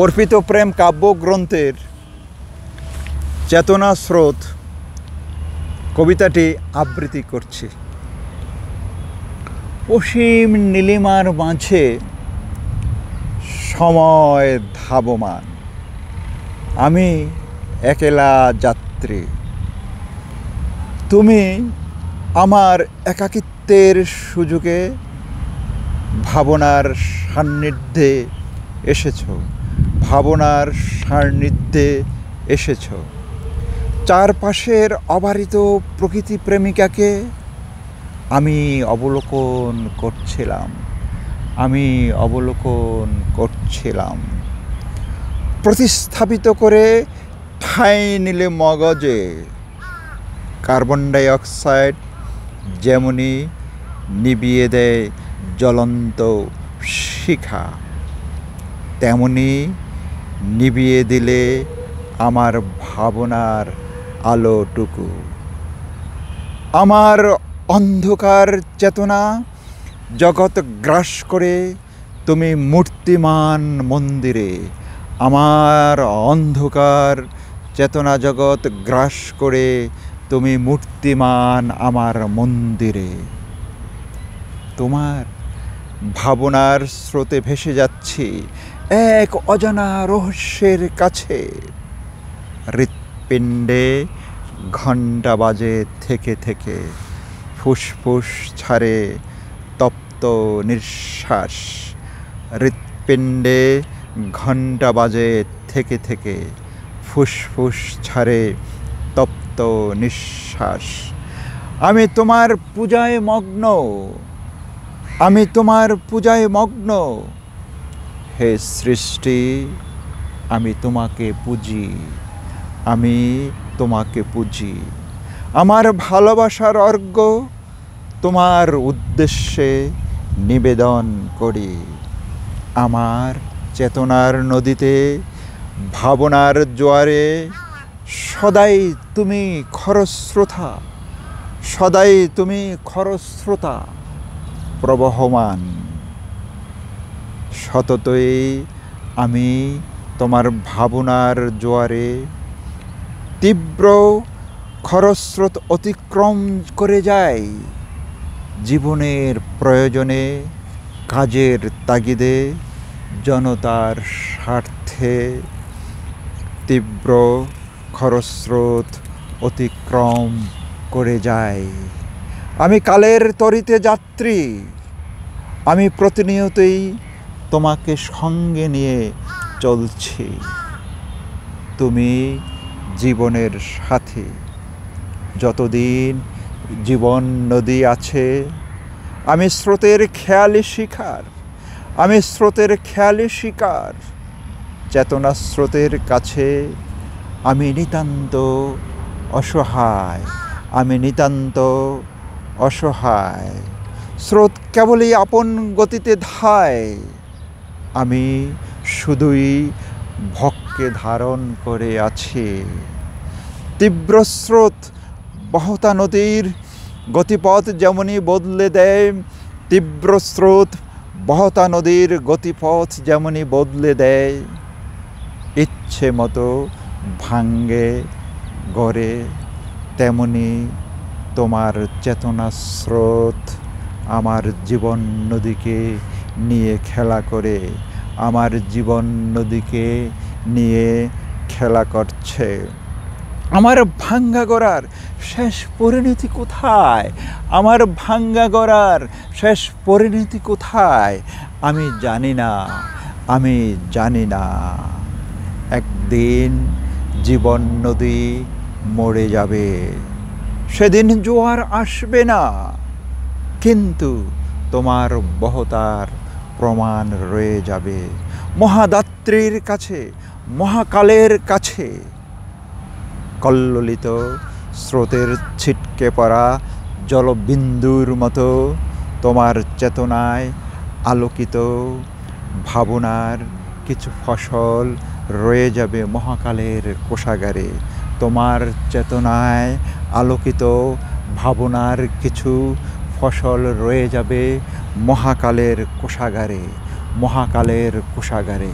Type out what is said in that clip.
অর্পিত প্রেম কাব্যগ্রন্থের চেতনা স্রোত কবিতাটি আবৃত্তি করছি। অসীম নীলিমার মাঝে সময় ধাবমান, আমি একলা যাত্রী। তুমি আমার একাকিত্বের সুযোগে ভাবনার সান্নিধ্যে এসেছ, ভাবনার সান্নিধ্যে এসেছ। চারপাশের অবারিত প্রকৃতি প্রেমিকাকে আমি অবলোকন করছিলাম, আমি অবলোকন করছিলাম। প্রতিস্থাপিত করে ঠাঁই নিলে মগজে কার্বন ডাই অক্সাইড যেমনি নিভিয়ে দেয় জ্বলন্ত শিখা, তেমনি নিভিয়ে দিলে আমার ভাবনার আলোটুকু। আমার অন্ধকার চেতনা জগৎ গ্রাস করে তুমি মূর্তিমান মন্দিরে, আমার অন্ধকার চেতনা জগৎ গ্রাস করে তুমি মূর্তিমান আমার মন্দিরে। তোমার ভাবনার স্রোতে ভেসে যাচ্ছি এক অজানা রহস্যের কাছে। হৃৎপিণ্ডে ঘণ্টা বাজে থেকে থেকে, ফুসফুস ছাড়ে তপ্ত নিঃশ্বাস। হৃৎপিণ্ডে ঘণ্টা বাজে থেকে থেকে, ফুসফুস ছাড়ে তপ্ত নিঃশ্বাস। আমি তোমার পূজায় মগ্ন, আমি তোমার পূজায় মগ্ন। হে সৃষ্টি, আমি তোমাকে পুজি, আমি তোমাকে পুজি। আমার ভালোবাসার অর্ঘ্য তোমার উদ্দেশ্যে নিবেদন করি। আমার চেতনার নদীতে, ভাবনার জোয়ারে সদাই তুমি খরস্রোতা, সদাই তুমি খরস্রোতা প্রবহমান। সততই আমি তোমার ভাবনার জোয়ারে তীব্র খরস্রোত অতিক্রম করে যাই। জীবনের প্রয়োজনে, কাজের তাগিদে, জনতার স্বার্থে তীব্র খরস্রোত অতিক্রম করে যায়। আমি কালের তরিতে যাত্রী, আমি প্রতিনিয়তই তোমাকে সঙ্গে নিয়ে চলছি। তুমি জীবনের সাথী। যতদিন জীবন নদী আছে, আমি স্রোতের খেয়ালি শিকার, আমি স্রোতের খেয়ালি শিকার। চেতনা স্রোতের কাছে আমি নিতান্ত অসহায়, আমি নিতান্ত অসহায়। স্রোত কেবলই আপন গতিতে ধায়, আমি শুধুই ভক্কে ধারণ করে আছি। তীব্র স্রোত বহতা নদীর গতিপথ যেমনি বদলে দেয়, তীব্র স্রোত বহতা নদীর গতিপথ যেমনি বদলে দেয়, ইচ্ছে মতো ভাঙ্গে গড়ে, তেমনি তোমার চেতনা স্রোত আমার জীবন নদীকে নিয়ে খেলা করে, আমার জীবন নদীকে নিয়ে খেলা করছে। আমার ভাঙ্গা গড়ার শেষ পরিণতি কোথায়? আমার ভাঙ্গা গড়ার শেষ পরিণতি কোথায়? আমি জানি না, আমি জানি না। একদিন জীবন নদী মরে যাবে, সেদিন জোয়ার আসবে না, কিন্তু তোমার বহতার প্রমাণ রয়ে যাবে মহাদাত্রীর কাছে, মহাকালের কাছে। কল্লোলিত স্রোতের ছিটকে পড়া জলবিন্দুর মতো তোমার চেতনায় আলোকিত ভাবনার কিছু ফসল রয়ে যাবে মহাকালের কোষাগারে। তোমার চেতনায় আলোকিত ভাবনার কিছু ফসল রয়ে যাবে মহাকালের কোষাগারে, মহাকালের কোষাগারে।